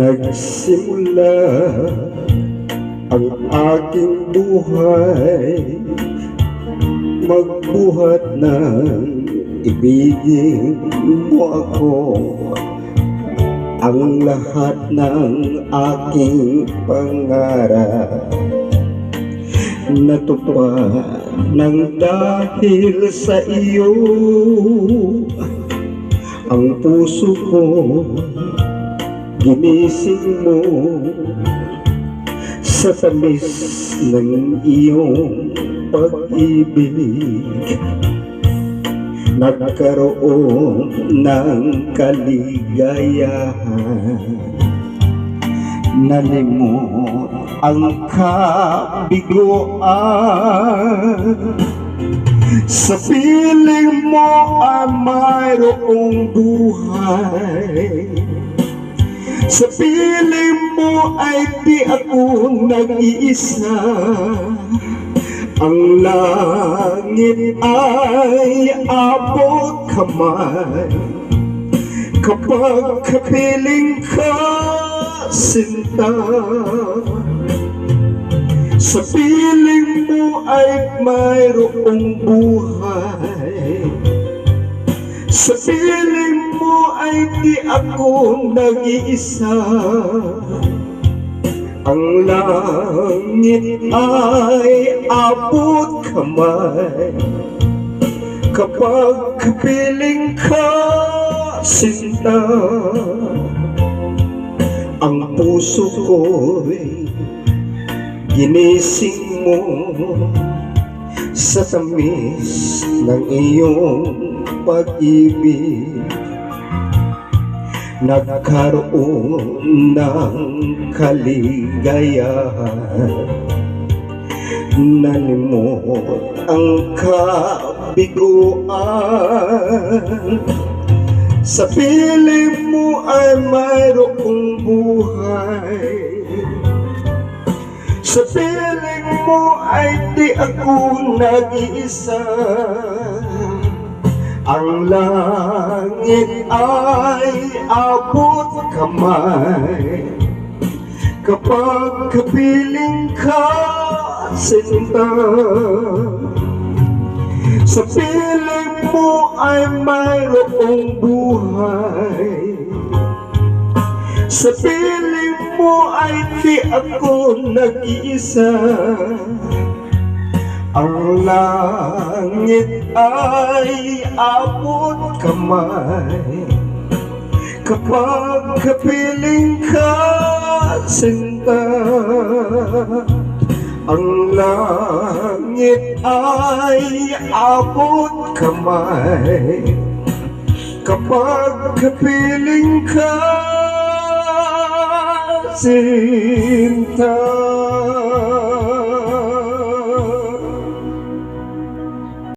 Nagsimula ang aking buhay, magbuhat ng ibigin mo ako. Ang lahat ng aking pangarap natupad ng dahil sa iyo. Ang puso ko ginising mo sa tamis ng iyong pag-ibig. Nagkaroon ng kaligayahan, nalimot ang kabiguan. Sa piling mo ay mayroong buhay, sa piling mo ay di ako nag-iisa. Ang langit ay abot kamay kapag kapiling ka, sinta. Sa piling mo ay mayroong buhay, sa piling mo ay di ako nag-iisa. Ang langit ay abot kamay kapag kapiling ka, sinta. Ang puso ko'y ginising mo sa tamis ng iyong pag-ibig. Nagkaroon ng kaligayahan, nalimot ang kabiguan. Sa piling mo ay mayroong buhay, sa piling mo ay di ako nag-iisa. Ang langit ay abot kamay kapag kapiling ka, sinta. Sa piling mo ay mayroong buhay, sa piling mo ay di ako nag-iisa. Ang langit ay abot kamay kapag kapiling ka, sinta. Ang langit ay abot kamay kapag kapiling ka, sinta.